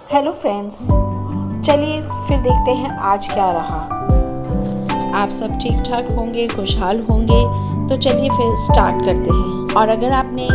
Hello friends, चलिए फिर देखते हैं आज क्या रहा। आप सब ठीक ठाक होंगे, खुशहाल होंगे, तो चलिए फिर स्टार्ट करते हैं। और अगर आपने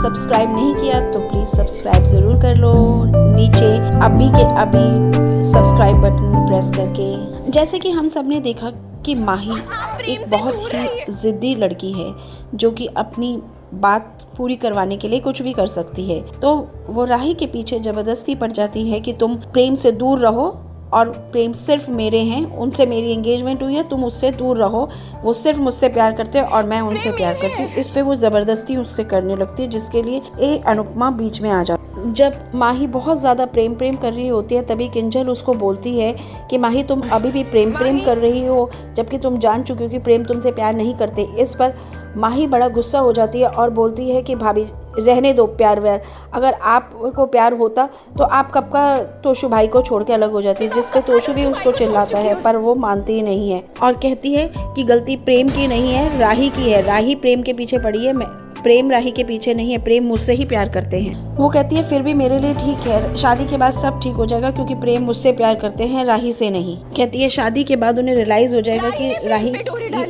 सब्सक्राइब नहीं किया तो प्लीज़ सब्सक्राइब ज़रूर कर लो नीचे अभी के अभी सब्सक्राइब बटन प्रेस करके। जैसे कि हम सब ने देखा कि माही एक बहुत ही ज़िद्दी लड़की है जो कि अपनी बात पूरी करवाने के लिए कुछ भी कर सकती है। तो वो राही के पीछे ज़बरदस्ती पड़ जाती है कि तुम प्रेम से दूर रहो और प्रेम सिर्फ मेरे हैं, उनसे मेरी एंगेजमेंट हुई है, तुम उससे दूर रहो, वो सिर्फ मुझसे प्यार करते हैं और मैं उनसे प्यार करती हूँ। इस पे वो ज़बरदस्ती उससे करने लगती है, जिसके लिए अनुपमा बीच में आ जाती है। जब माही बहुत ज़्यादा प्रेम कर रही होती है तभी किंजल उसको बोलती है कि माही तुम अभी भी प्रेम कर रही हो, जबकि तुम जान चुकी हो कि प्रेम तुमसे प्यार नहीं करते। इस पर माही बड़ा गुस्सा हो जाती है और बोलती है कि भाभी रहने दो प्यार व्यार, अगर आपको प्यार होता तो आप कब का तोशु भाई को छोड़ के अलग हो जाती। जिस पे तोशु भी उसको चिल्लाता है पर वो मानती ही नहीं है और कहती है कि गलती प्रेम की नहीं है, राही की है। राही प्रेम के पीछे पड़ी है, प्रेम राही के पीछे नहीं है, प्रेम मुझसे ही प्यार करते हैं। वो कहती है फिर भी मेरे लिए ठीक है, शादी के बाद सब ठीक हो जाएगा क्योंकि प्रेम मुझसे प्यार करते हैं, राही से नहीं। कहती है शादी के बाद उन्हें रियलाइज हो जाएगा कि राही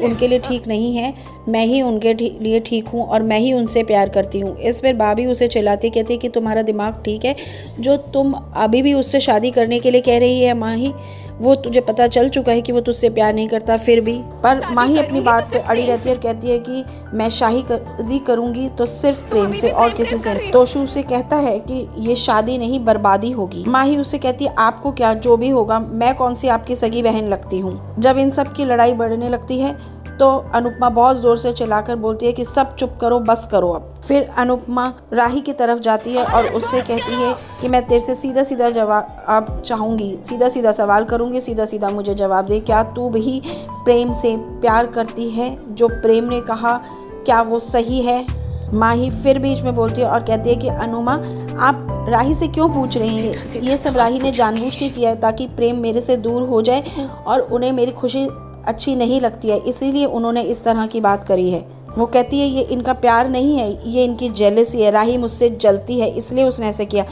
उनके लिए ठीक नहीं है, मैं ही उनके लिए ठीक हूँ और मैं ही उनसे प्यार करती हूँ। इस पर भाभी उसे चिल्लाती, कहती है कि तुम्हारा दिमाग ठीक है, जो तुम अभी भी उससे शादी करने के लिए कह रही है माही, वो तुझे पता चल चुका है कि वो तुझसे प्यार नहीं करता। फिर भी पर माही अपनी बात पे अड़ी रहती है और कहती है कि मैं शादी करूंगी तो सिर्फ प्रेम से और किसी से नहीं। तोशु से कहता है कि ये शादी नहीं बर्बादी होगी। माही उससे कहती है आपको क्या, जो भी होगा, मैं कौन सी आपकी सगी बहन लगती हूँ। जब इन सब की लड़ाई बढ़ने लगती है तो अनुपमा बहुत जोर से चिल्लाकर बोलती है कि सब चुप करो, बस करो अब। फिर अनुपमा राही की तरफ जाती है और उससे कहती है कि मैं तेरे से सीधा सीधा जवाब चाहूँगी, सीधा सीधा सवाल करूँगी, सीधा सीधा मुझे जवाब दे, क्या तू भी प्रेम से प्यार करती है? जो प्रेम ने कहा क्या वो सही है? माही फिर बीच में बोलती है और कहती है कि अनुमा आप राही से क्यों पूछ रही हैं? ये सब राही ने जानबूझ के किया है ताकि प्रेम मेरे से दूर हो जाए और उन्हें मेरी खुशी अच्छी नहीं लगती है, इसीलिए उन्होंने इस तरह की बात करी है। वो कहती है ये इनका प्यार नहीं है, ये इनकी जेलसी है, राही मुझसे जलती है इसलिए उसने ऐसे किया।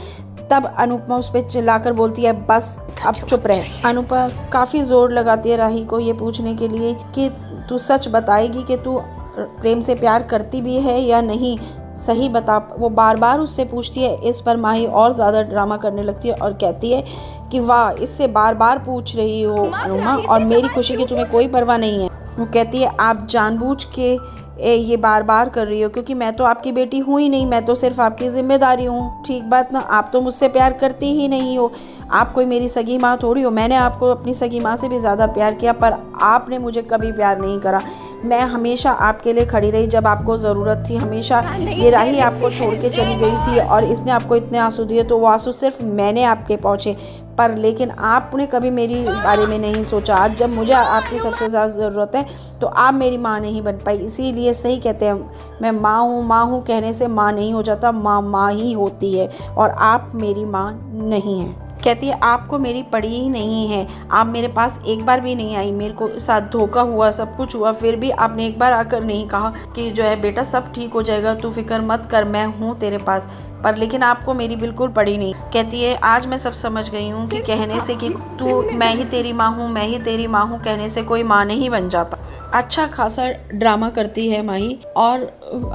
तब अनुपमा उस पर चिल्लाकर बोलती है बस अब चुप रहे। अनुपमा काफ़ी जोर लगाती है राही को ये पूछने के लिए कि तू सच बताएगी कि तू प्रेम से प्यार करती भी है या नहीं, सही बता। वो बार बार उससे पूछती है। इस पर माही और ज़्यादा ड्रामा करने लगती है और कहती है कि वाह, इससे बार बार पूछ रही हो अनुमा और मेरी खुशी की तुम्हें कोई परवाह नहीं है। वो कहती है आप जानबूझ के ये बार बार कर रही हो क्योंकि मैं तो आपकी बेटी हूँ ही नहीं, मैं तो सिर्फ आपकी जिम्मेदारी हूँ। ठीक बात ना, आप तो मुझसे प्यार करती ही नहीं हो, आप कोई मेरी सगी माँ थोड़ी हो। मैंने आपको अपनी सगी माँ से भी ज़्यादा प्यार किया पर आपने मुझे कभी प्यार नहीं करा। मैं हमेशा आपके लिए खड़ी रही जब आपको ज़रूरत थी। हमेशा ये राही आपको छोड़ के चली गई थी और इसने आपको इतने आंसू दिए तो वो आंसू सिर्फ मैंने आपके पहुँचे, पर लेकिन आपने कभी मेरी बारे में नहीं सोचा। आज जब मुझे आपकी सबसे ज़्यादा ज़रूरत है तो आप मेरी माँ नहीं बन पाई। इसीलिए सही कहते हैं मैं माँ हूँ कहने से माँ नहीं हो जाता, माँ ही होती है और आप मेरी माँ नहीं हैं। कहती है आपको मेरी पड़ी ही नहीं है, आप मेरे पास एक बार भी नहीं आई, मेरे को साथ धोखा हुआ, सब कुछ हुआ, फिर भी आपने एक बार आकर नहीं कहा कि जो है बेटा सब ठीक हो जाएगा, तू फिक्र मत कर, मैं हूँ तेरे पास। पर लेकिन आपको मेरी बिल्कुल पड़ी नहीं। कहती है आज मैं सब समझ गई हूँ कि कहने से कि तू मैं ही तेरी माँ हूँ, मैं ही तेरी माँ हूँ कहने से कोई माँ नहीं बन जाता। अच्छा खासा ड्रामा करती है माही और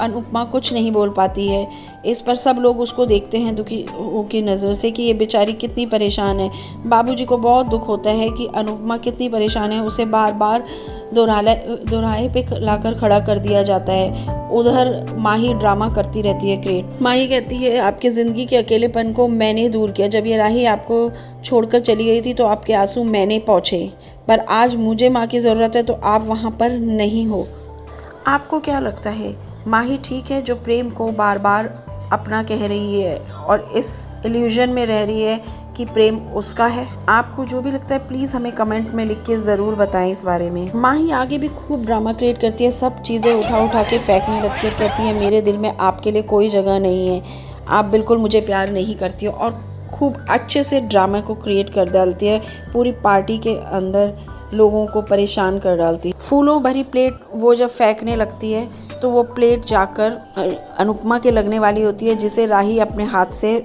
अनुपमा कुछ नहीं बोल पाती है। इस पर सब लोग उसको देखते हैं दुखी की नज़र से कि ये बेचारी कितनी परेशान है। बाबूजी को बहुत दुख होता है कि अनुपमा कितनी परेशान है, उसे बार बार दोराहे पे लाकर खड़ा कर दिया जाता है। उधर माही ड्रामा करती रहती है क्रिएट। माही कहती है आपकी ज़िंदगी के अकेलेपन को मैंने दूर किया, जब ये राही आपको छोड़कर चली गई थी तो आपके आंसू मैंने पहुँचे, पर आज मुझे माँ की ज़रूरत है तो आप वहाँ पर नहीं हो। आपको क्या लगता है माही ठीक है जो प्रेम को बार बार अपना कह रही है और इस इल्यूजन में रह रही है कि प्रेम उसका है? आपको जो भी लगता है प्लीज़ हमें कमेंट में लिख के ज़रूर बताएं इस बारे में। माही आगे भी खूब ड्रामा क्रिएट करती है, सब चीज़ें उठा के फेंकने लगती है, कहती है मेरे दिल में आपके लिए कोई जगह नहीं है, आप बिल्कुल मुझे प्यार नहीं करती हो और खूब अच्छे से ड्रामा को क्रिएट कर डालती है। पूरी पार्टी के अंदर लोगों को परेशान कर डालती है। फूलों भरी प्लेट वो जब फेंकने लगती है तो वो प्लेट जाकर अनुपमा के लगने वाली होती है, जिसे राही अपने हाथ से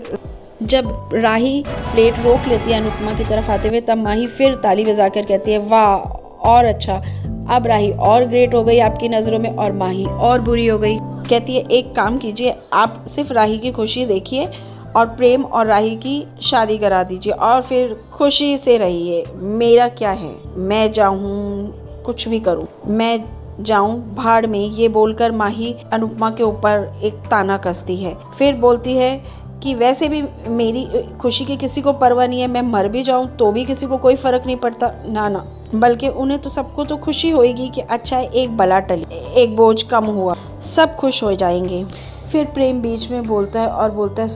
जब राही प्लेट रोक लेती है अनुपमा की तरफ आते हुए, तब माही फिर ताली बजाकर कहती है, वाह और अच्छा, अब राही और ग्रेट हो गई आपकी नज़रों में और माही और बुरी हो गई। कहती है एक काम कीजिए, आप सिर्फ राही की खुशी देखिए और प्रेम और राही की शादी करा दीजिए और फिर खुशी से रहिए। मेरा क्या है, मैं जाऊँ कुछ भी करूँ, मैं जाऊं भाड़ में। ये बोलकर माही अनुपमा के ऊपर एक ताना कसती है। फिर बोलती है कि वैसे भी मेरी खुशी की किसी को परवाह नहीं है, मैं मर भी जाऊं तो भी किसी को कोई फ़र्क नहीं पड़ता। ना, बल्कि उन्हें तो सबको तो खुशी होएगी कि अच्छा एक बला टली, एक बोझ कम हुआ, सब खुश हो जाएंगे। फिर प्रेम बीच में बोलता है और बोलता है,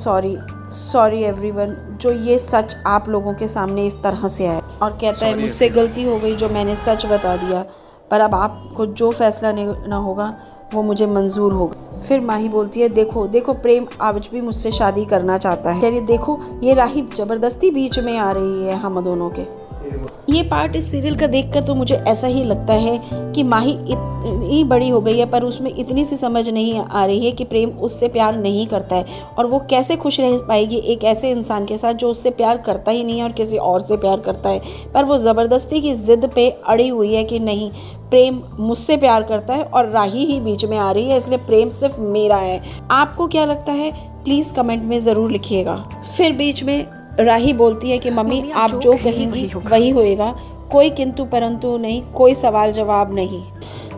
सॉरी एवरीवन, जो ये सच आप लोगों के सामने इस तरह से आया, और कहता है मुझसे गलती हो गई जो मैंने सच बता दिया, पर अब आपको जो फैसला लेना होगा वो मुझे मंजूर होगा। फिर माही बोलती है, देखो प्रेम आज भी मुझसे शादी करना चाहता है। कह देखो ये राही ज़बरदस्ती बीच में आ रही है हम दोनों के। ये पार्ट इस सीरियल का देखकर तो मुझे ऐसा ही लगता है कि माही इतनी बड़ी हो गई है पर उसमें इतनी सी समझ नहीं आ रही है कि प्रेम उससे प्यार नहीं करता है और वो कैसे खुश रह पाएगी एक ऐसे इंसान के साथ जो उससे प्यार करता ही नहीं है और किसी और से प्यार करता है। पर वो ज़बरदस्ती की ज़िद पे अड़ी हुई है कि नहीं, प्रेम मुझसे प्यार करता है और राही ही बीच में आ रही है, इसलिए प्रेम सिर्फ मेरा है। आपको क्या लगता है प्लीज़ कमेंट में ज़रूर लिखिएगा। फिर बीच में राही बोलती है कि मम्मी आप जो कहेंगी वही होएगा, कोई किंतु परंतु नहीं, कोई सवाल जवाब नहीं,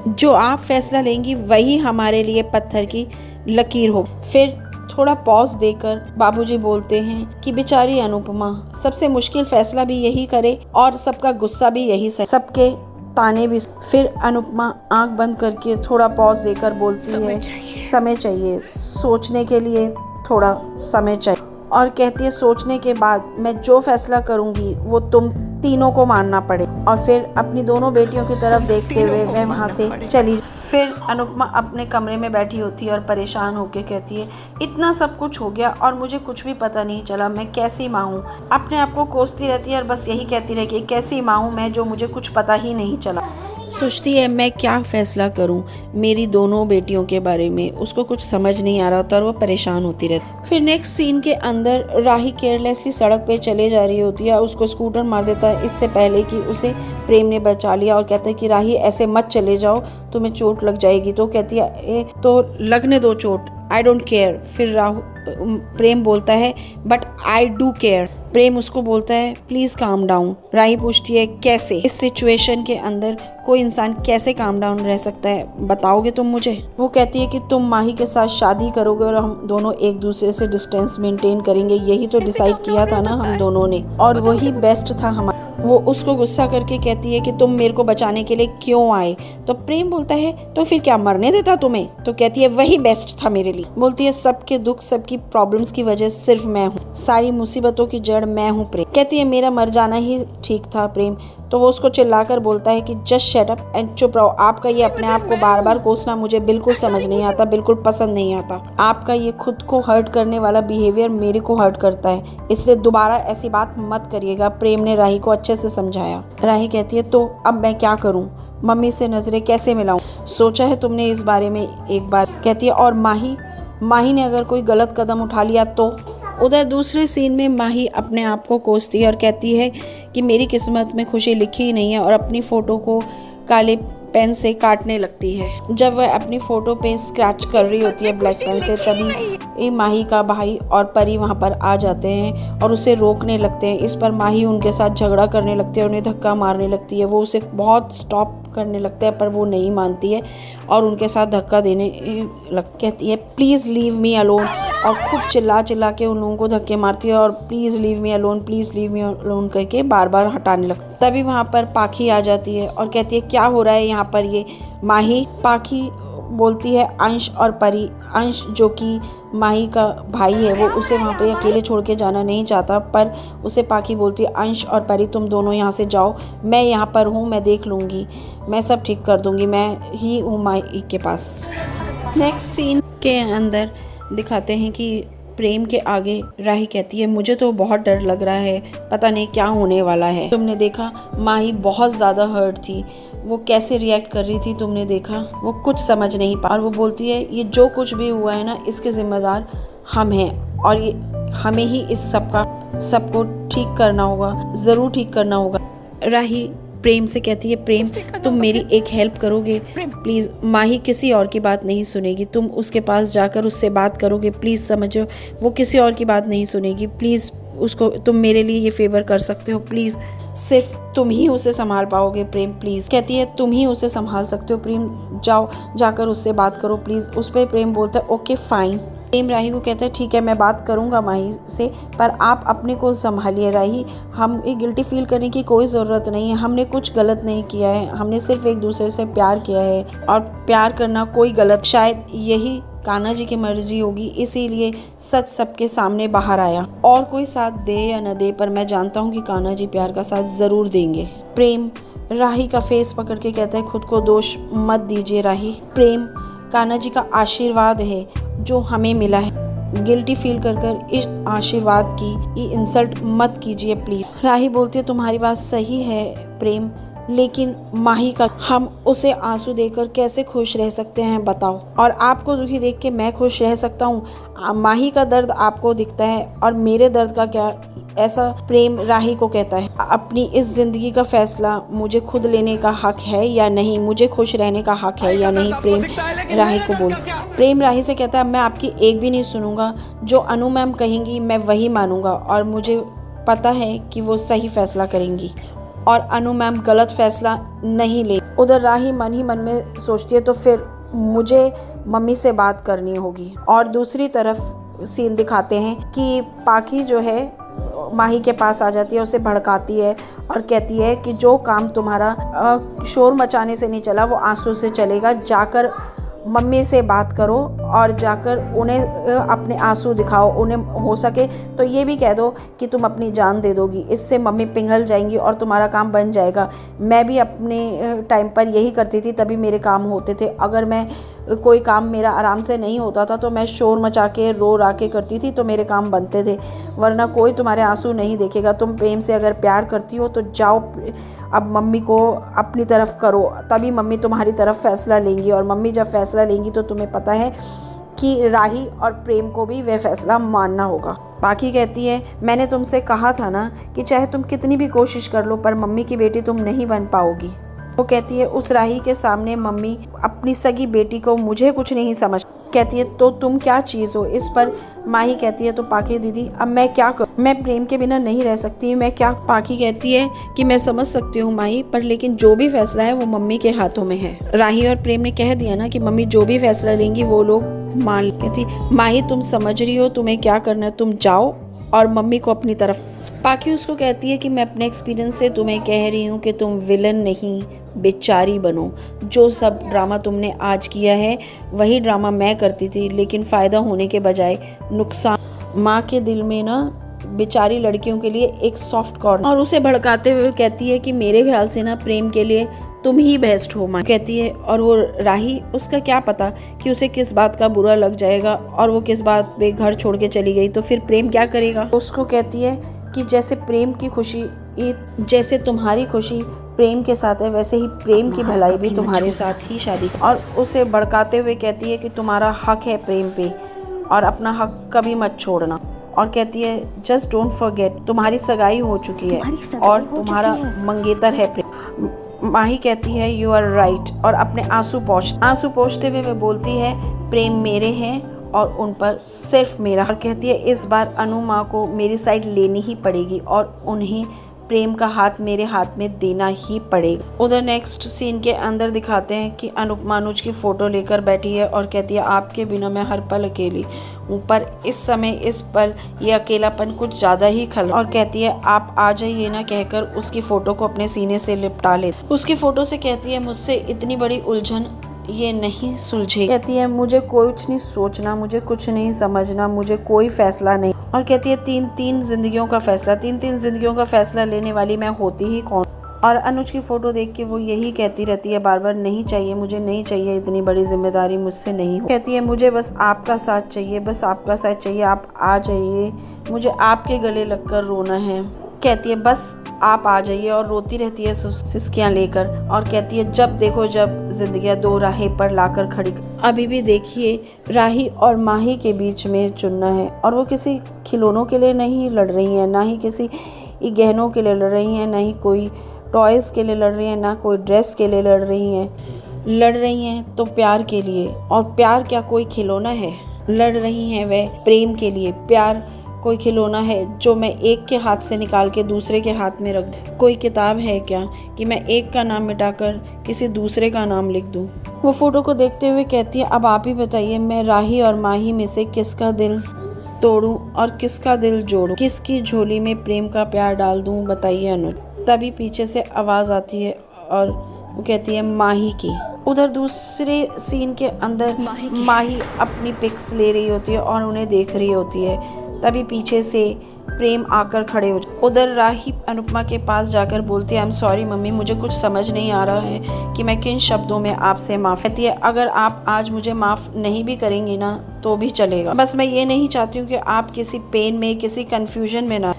जो आप फैसला लेंगी वही हमारे लिए पत्थर की लकीर हो। फिर थोड़ा पॉज देकर बाबूजी बोलते हैं कि बेचारी अनुपमा, सबसे मुश्किल फैसला भी यही करे और सबका गुस्सा भी यही सहे, सबके ताने भी। फिर अनुपमा आंख बंद करके थोड़ा पॉज देकर बोलती है, समय चाहिए सोचने के लिए, थोड़ा समय चाहिए, और कहती है सोचने के बाद मैं जो फैसला करूंगी वो तुम तीनों को मानना पड़े। और फिर अपनी दोनों बेटियों की तरफ देखते हुए वह वहाँ से चली। फिर अनुपमा अपने कमरे में बैठी होती है और परेशान होकर कहती है, इतना सब कुछ हो गया और मुझे कुछ भी पता नहीं चला, मैं कैसी माँ हूँ। अपने आप को कोसती रहती है और बस यही कहती रहती है, कैसी माँ हूँ मैं जो मुझे कुछ पता ही नहीं चला। सोचती है मैं क्या फ़ैसला करूं मेरी दोनों बेटियों के बारे में, उसको कुछ समझ नहीं आ रहा होता और वो परेशान होती रहती। फिर नेक्स्ट सीन के अंदर राही केयरलेसली सड़क पे चले जा रही होती है, उसको स्कूटर मार देता है इससे पहले कि उसे प्रेम ने बचा लिया और कहता है कि राही ऐसे मत चले जाओ, तुम्हें चोट लग जाएगी। तो कहती है तो लगने दो चोट, आई डोंट केयर। फिर प्रेम बोलता है बट आई डू केयर। प्रेम उसको बोलता है प्लीज़ काम डाउन। राही पूछती है कैसे, इस सिचुएशन के अंदर कोई इंसान कैसे काम डाउन रह सकता है, बताओगे तुम मुझे। वो कहती है कि तुम माही के साथ शादी करोगे और हम दोनों एक दूसरे से डिस्टेंस मेंटेन करेंगे, यही तो डिसाइड किया था ना हम दोनों ने, और वही बेस्ट था हमारा। वो उसको गुस्सा करके कहती है कि तुम मेरे को बचाने के लिए क्यों आए। तो प्रेम बोलता है तो फिर क्या मरने देता तुम्हें। तो कहती है वही बेस्ट था मेरे लिए। बोलती है सबके दुख सबकी प्रॉब्लम्स की वजह सिर्फ मैं हूँ, सारी मुसीबतों की जड़ मैं हूँ प्रेम। कहती है मेरा मर जाना ही ठीक था प्रेम। तो वो उसको चिल्लाकर बोलता है कि जस्ट शट अप एंड चुप रहो। आपका ये अपने आप को बार बार कोसना मुझे बिल्कुल समझ नहीं आता, बिल्कुल पसंद नहीं आता। आपका ये खुद को हर्ट करने वाला बिहेवियर मेरे को हर्ट करता है, इसलिए दोबारा ऐसी बात मत करिएगा। प्रेम ने राही को अच्छे से समझाया। राही कहती है तो अब मैं क्या करूँ, मम्मी से नजरें कैसे मिलाऊं, सोचा है तुमने इस बारे में एक बार। कहती है और माही ने अगर कोई गलत कदम उठा लिया तो। उधर दूसरे सीन में माही अपने आप को कोसती है और कहती है कि मेरी किस्मत में खुशी लिखी ही नहीं है, और अपनी फ़ोटो को काले पेन से काटने लगती है। जब वह अपनी फ़ोटो पे स्क्रैच कर रही होती है ब्लैक पेन से, तभी माही का भाई और परी वहाँ पर आ जाते हैं और उसे रोकने लगते हैं। इस पर माही उनके साथ झगड़ा करने लगती है, उन्हें धक्का मारने लगती है। वो उसे बहुत स्टॉप करने लगता है पर वो नहीं मानती है और उनके साथ धक्का देने कहती है प्लीज़ लीव मी अलोन, और खूब चिल्ला के उन लोगों को धक्के मारती है और please leave me alone, please leave me alone करके बार बार हटाने लगती है। तभी वहाँ पर पाखी आ जाती है और कहती है क्या हो रहा है यहाँ पर ये माही। पाखी बोलती है अंश और परी। अंश जो कि माही का भाई है वो उसे वहाँ पे अकेले छोड़ के जाना नहीं चाहता, पर उसे पाखी बोलती है अंश और परी तुम दोनों यहाँ से जाओ, मैं यहाँ पर हूँ, मैं देख लूँगी, मैं सब ठीक कर दूँगी, मैं ही हूँ माही के पास। नेक्स्ट सीन के अंदर दिखाते हैं कि प्रेम के आगे राही कहती है मुझे तो बहुत डर लग रहा है, पता नहीं क्या होने वाला है। तुमने देखा माही बहुत ज़्यादा हर्ट थी, वो कैसे रिएक्ट कर रही थी तुमने देखा, वो कुछ समझ नहीं पा। और वो बोलती है ये जो कुछ भी हुआ है ना इसके ज़िम्मेदार हम हैं और ये हमें ही इस सबको ठीक करना होगा, ज़रूर ठीक करना होगा। राही प्रेम से कहती है, प्रेम तुम मेरी एक हेल्प करोगे प्लीज़? माही किसी और की बात नहीं सुनेगी, तुम उसके पास जाकर उससे बात करोगे प्लीज़, समझो वो किसी और की बात नहीं सुनेगी, प्लीज़ उसको तुम मेरे लिए ये फेवर कर सकते हो प्लीज़, सिर्फ तुम ही उसे संभाल पाओगे प्रेम प्लीज़। कहती है तुम ही उसे संभाल सकते हो प्रेम, जाओ जाकर उससे बात करो प्लीज़। उस पर प्रेम बोलता है ओके फाइन। प्रेम राही को कहता है ठीक है मैं बात करूंगा माही से, पर आप अपने को संभालिए राही, हम गिल्टी फील करने की कोई ज़रूरत नहीं है, हमने कुछ गलत नहीं किया है, हमने सिर्फ एक दूसरे से प्यार किया है और प्यार करना कोई गलत, शायद यही कान्हा जी की मर्जी होगी, इसीलिए सच सबके सामने बाहर आया। और कोई साथ दे या न दे, पर मैं जानता हूँ कि कान्हा जी प्यार का साथ ज़रूर देंगे। प्रेम राही का फेस पकड़ के कहता है खुद को दोष मत दीजिए राही, प्रेम कान्हा जी का आशीर्वाद है जो हमें मिला है, गिल्टी फील कर इस आशीर्वाद की इंसल्ट मत कीजिए प्लीज। राही बोलती है तुम्हारी बात सही है प्रेम, लेकिन माही का हम उसे आंसू देकर कैसे खुश रह सकते हैं बताओ, और आपको दुखी देख के मैं खुश रह सकता हूँ? माही का दर्द आपको दिखता है और मेरे दर्द का क्या, ऐसा प्रेम राही को कहता है। अपनी इस जिंदगी का फैसला मुझे खुद लेने का हक है या नहीं, मुझे खुश रहने का हक है या नहीं, प्रेम राही को बोल। प्रेम राही से कहता है मैं आपकी एक भी नहीं सुनूंगा, जो अनु मैम कहेंगी मैं वही मानूंगा, और मुझे पता है कि वो सही फैसला करेंगी और अनु मैम गलत फैसला नहीं ले। उधर राही मन ही मन में सोचती है तो फिर मुझे मम्मी से बात करनी होगी। और दूसरी तरफ सीन दिखाते हैं कि पाखी जो है माही के पास आ जाती है, उसे भड़काती है और कहती है कि जो काम तुम्हारा शोर मचाने से नहीं चला वो आंसू से चलेगा, जाकर मम्मी से बात करो और जाकर उन्हें अपने आंसू दिखाओ, उन्हें हो सके तो ये भी कह दो कि तुम अपनी जान दे दोगी, इससे मम्मी पिघल जाएंगी और तुम्हारा काम बन जाएगा। मैं भी अपने टाइम पर यही करती थी, तभी मेरे काम होते थे। अगर मैं कोई काम मेरा आराम से नहीं होता था तो मैं शोर मचा के रो रा के करती थी तो मेरे काम बनते थे, वरना कोई तुम्हारे आंसू नहीं देखेगा। तुम प्रेम से अगर प्यार करती हो तो जाओ अब मम्मी को अपनी तरफ करो, तभी मम्मी तुम्हारी तरफ फैसला लेंगी, और मम्मी जब फैसला लेंगी तो तुम्हें पता है कि राही और प्रेम को भी वह फैसला मानना होगा। पाखी कहती है मैंने तुमसे कहा था ना कि चाहे तुम कितनी भी कोशिश कर लो पर मम्मी की बेटी तुम नहीं बन पाओगी। वो कहती है उस राही के सामने मम्मी अपनी सगी बेटी को मुझे कुछ नहीं समझ, कहती है तो तुम क्या चीज़ हो। इस पर माही कहती है तो पाखी दीदी अब मैं क्या करूं, मैं प्रेम के बिना नहीं रह सकती, मैं क्या। पाखी कहती है कि मैं समझ सकती हूँ माही, पर लेकिन जो भी फैसला है वो मम्मी के हाथों में है। राही और प्रेम ने कह दिया ना कि मम्मी जो भी फैसला लेंगी वो लोग मान। कहती माही तुम समझ रही हो तुम्हें क्या करना है, तुम जाओ और मम्मी को अपनी तरफ। पाखी उसको कहती है कि मैं अपने एक्सपीरियंस से तुम्हें कह रही हूँ कि तुम विलन नहीं बेचारी बनो। जो सब ड्रामा तुमने आज किया है वही ड्रामा मैं करती थी, लेकिन फ़ायदा होने के बजाय नुकसान। माँ के दिल में ना बेचारी लड़कियों के लिए एक सॉफ्ट कॉर्नर। और उसे भड़काते हुए कहती है कि मेरे ख्याल से ना प्रेम के लिए तुम ही बेस्ट हो माँ, कहती है। और वो राही उसका क्या पता कि उसे किस बात का बुरा लग जाएगा और वो किस बात पे घर छोड़ के चली गई, तो फिर प्रेम क्या करेगा। उसको कहती है कि जैसे प्रेम की खुशी, जैसे तुम्हारी खुशी प्रेम के साथ है वैसे ही प्रेम की भलाई भी तुम्हारे साथ ही शादी। और उसे भड़काते हुए कहती है कि तुम्हारा हक है प्रेम पे और अपना हक कभी मत छोड़ना। और कहती है जस्ट डोंट फॉरगेट तुम्हारी सगाई हो चुकी है और तुम्हारा मंगेतर है प्रेम। माही कहती है यू आर राइट और अपने आंसू पोंछते हुए मैं बोलती है प्रेम मेरे हैं और उन पर सिर्फ मेरा। और कहती है इस बार अनु माँ को मेरी साइड लेनी ही पड़ेगी और उन्हें प्रेम का हाथ मेरे हाथ में देना ही पड़ेगा। उधर नेक्स्ट सीन के अंदर दिखाते हैं कि अनुपमा अनुज की फ़ोटो लेकर बैठी है और कहती है आपके बिना मैं हर पल अकेली हूँ, पर इस समय इस पल ये अकेलापन कुछ ज़्यादा ही खल। और कहती है आप आ जाइए ना कहकर उसकी फ़ोटो को अपने सीने से लिपटा ले। उसकी फ़ोटो से कहती है मुझसे इतनी बड़ी उलझन ये नहीं सुलझे। कहती है मुझे कुछ नहीं सोचना, मुझे कुछ नहीं समझना, मुझे कोई फैसला नहीं। और कहती है तीन जिंदगियों का फैसला लेने वाली मैं होती ही कौन। और अनुज की फ़ोटो देख के वो यही कहती रहती है बार बार नहीं चाहिए, मुझे नहीं चाहिए, इतनी बड़ी जिम्मेदारी मुझसे नहीं हो। कहती है मुझे बस आपका साथ चाहिए, बस आपका साथ चाहिए, आप आ जाइए, मुझे आपके गले लगकर रोना है। कहती है बस आप आ जाइए, और रोती रहती है सिसकियाँ लेकर, और कहती है जब देखो जब जिंदगियाँ दो राहें पर लाकर खड़ी। अभी भी देखिए राही और माही के बीच में चुनना है, और वो किसी खिलौनों के लिए नहीं लड़ रही हैं, ना ही किसी गहनों के लिए लड़ रही हैं, ना ही कोई टॉयज़ के लिए लड़ रही हैं, ना कोई ड्रेस के लिए लड़ रही हैं तो प्यार के लिए। और प्यार क्या कोई खिलौना है? लड़ रही हैं वह प्रेम के लिए। प्यार कोई खिलौना है जो मैं एक के हाथ से निकाल के दूसरे के हाथ में रख दूँ? कोई किताब है क्या कि मैं एक का नाम मिटाकर किसी दूसरे का नाम लिख दूँ? वो फ़ोटो को देखते हुए कहती है अब आप ही बताइए, मैं राही और माही में से किसका दिल तोड़ूं और किसका दिल जोड़ूं? किसकी झोली में प्रेम का प्यार डाल दूं? बताइए अनुज। तभी पीछे से आवाज़ आती है और वो कहती है माही की। उधर दूसरे सीन के अंदर माही अपनी पिक्स ले रही होती है और उन्हें देख रही होती है। तभी पीछे से प्रेम आकर खड़े हो। उधर राही अनुपमा के पास जाकर बोलती है आई एम सॉरी मम्मी, मुझे कुछ समझ नहीं आ रहा है कि मैं किन शब्दों में आपसे माफ़ कहती है। अगर आप आज मुझे माफ़ नहीं भी करेंगी ना तो भी चलेगा, बस मैं ये नहीं चाहती हूँ कि आप किसी पेन में किसी कन्फ्यूजन में ना।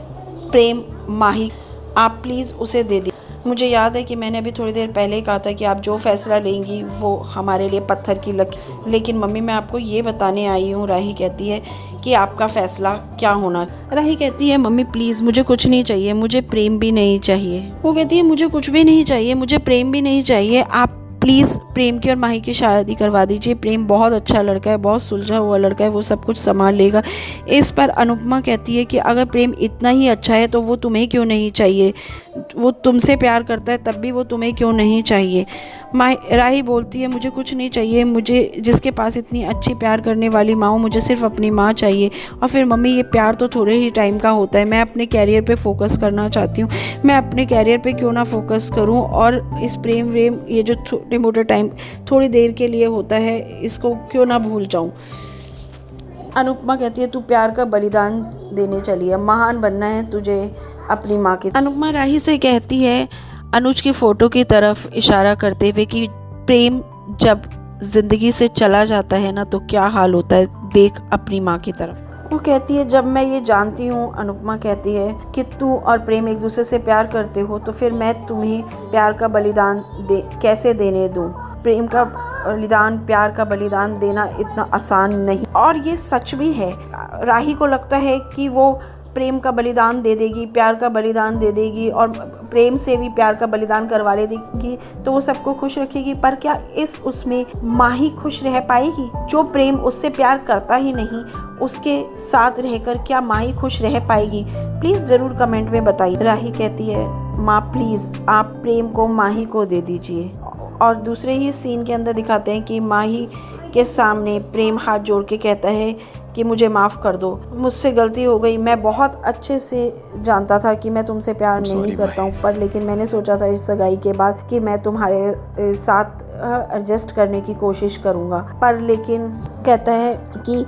प्रेम माही आप प्लीज़ उसे दे दी। मुझे याद है कि मैंने अभी थोड़ी देर पहले ही कहा था कि आप जो फैसला लेंगी वो हमारे लिए पत्थर की लकीर, लेकिन मम्मी मैं आपको ये बताने आई हूँ। राही कहती है कि आपका फ़ैसला क्या होना। राही कहती है मम्मी प्लीज़ मुझे कुछ नहीं चाहिए, मुझे प्रेम भी नहीं चाहिए। वो कहती है मुझे कुछ भी नहीं चाहिए, मुझे प्रेम भी नहीं चाहिए, आप प्लीज़ प्रेम की और माही की शादी करवा दीजिए। प्रेम बहुत अच्छा लड़का है, बहुत सुलझा हुआ लड़का है, वो सब कुछ संभाल लेगा। इस पर अनुपमा कहती है कि अगर प्रेम इतना ही अच्छा है तो वो तुम्हें क्यों नहीं चाहिए? वो तुमसे प्यार करता है तब भी वो तुम्हें क्यों नहीं चाहिए? राही बोलती है मुझे कुछ नहीं चाहिए, मुझे जिसके पास इतनी अच्छी प्यार करने वाली माँ हो, मुझे सिर्फ अपनी माँ चाहिए। और फिर मम्मी ये प्यार तो थोड़े ही टाइम का होता है, मैं अपने कैरियर पे फोकस करना चाहती हूँ, मैं अपने कैरियर पे क्यों ना फोकस करूँ, और इस प्रेम व्रेम ये जो छोटे मोटे टाइम थोड़ी देर के लिए होता है इसको क्यों ना भूल जाऊँ। अनुपमा कहती है तू प्यार का बलिदान देने चली है, महान बनना है तुझे अपनी माँ की। अनुपमा राही से कहती है अनुज की फ़ोटो की तरफ इशारा करते हुए कि प्रेम जब ज़िंदगी से चला जाता है ना तो क्या हाल होता है, देख अपनी माँ की तरफ। वो कहती है जब मैं ये जानती हूँ, अनुपमा कहती है कि तू और प्रेम एक दूसरे से प्यार करते हो तो फिर मैं तुम्हें प्यार का बलिदान कैसे देने दूँ? प्रेम का बलिदान, प्यार का बलिदान देना इतना आसान नहीं। और ये सच भी है। राही को लगता है कि वो प्रेम का बलिदान दे देगी, प्यार का बलिदान दे देगी और प्रेम से भी प्यार का बलिदान करवा लेगी तो वो सबको खुश रखेगी। पर क्या उसमें माही खुश रह पाएगी? जो प्रेम उससे प्यार करता ही नहीं, उसके साथ रहकर क्या माही खुश रह पाएगी? प्लीज़ ज़रूर कमेंट में बताइए। राही कहती है माँ प्लीज़ आप प्रेम को माही को दे दीजिए। और दूसरे ही सीन के अंदर दिखाते हैं कि माही के सामने प्रेम हाथ जोड़ के कहता है कि मुझे माफ़ कर दो, मुझसे गलती हो गई, मैं बहुत अच्छे से जानता था कि मैं तुमसे प्यार नहीं करता हूँ, पर लेकिन मैंने सोचा था इस सगाई के बाद कि मैं तुम्हारे साथ एडजस्ट करने की कोशिश करूँगा, पर लेकिन कहता है कि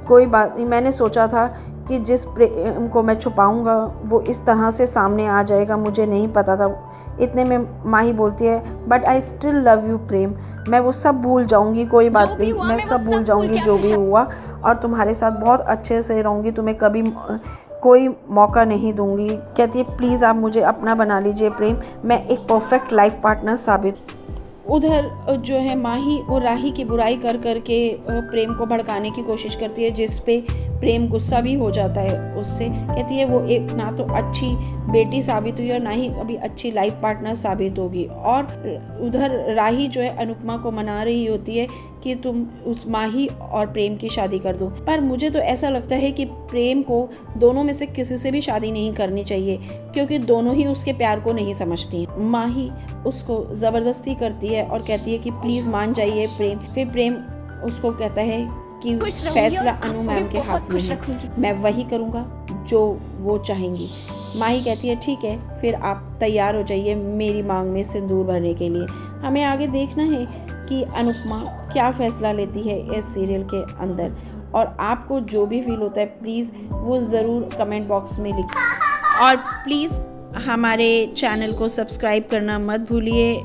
कोई बात नहीं, मैंने सोचा था कि जिस प्रेम को मैं छुपाऊंगा वो इस तरह से सामने आ जाएगा, मुझे नहीं पता था। इतने में माही बोलती है but I still love you Prem, मैं वो सब भूल जाऊंगी, कोई बात नहीं, मैं सब भूल जाऊंगी जो भी हुआ और तुम्हारे साथ बहुत अच्छे से रहूँगी, तुम्हें कभी कोई मौका नहीं दूंगी। कहती है प्लीज़ आप मुझे अपना बना लीजिए प्रेम, मैं एक परफेक्ट लाइफ पार्टनर साबित। उधर जो है माही वो राही की बुराई कर करके प्रेम को भड़काने की कोशिश करती है, जिस पे प्रेम गुस्सा भी हो जाता है उससे। कहती है वो एक ना तो अच्छी बेटी साबित हुई और ना ही अभी अच्छी लाइफ पार्टनर साबित होगी। और उधर राही जो है अनुपमा को मना रही होती है कि तुम उस माही और प्रेम की शादी कर दो, पर मुझे तो ऐसा लगता है कि प्रेम को दोनों में से किसी से भी शादी नहीं करनी चाहिए, क्योंकि दोनों ही उसके प्यार को नहीं समझती। माही उसको ज़बरदस्ती करती है और कहती है कि प्लीज़ मान जाइए प्रेम। फिर प्रेम उसको कहता है कि फैसला अनु मैम के हाथ में है, मैं वही करूँगा जो वो चाहेंगी। माही कहती है ठीक है, फिर आप तैयार हो जाइए मेरी मांग में सिंदूर भरने के लिए। हमें आगे देखना है कि अनुपमा क्या फ़ैसला लेती है इस सीरियल के अंदर, और आपको जो भी फील होता है प्लीज़ वो ज़रूर कमेंट बॉक्स में लिखें और प्लीज़ हमारे चैनल को सब्सक्राइब करना मत भूलिए।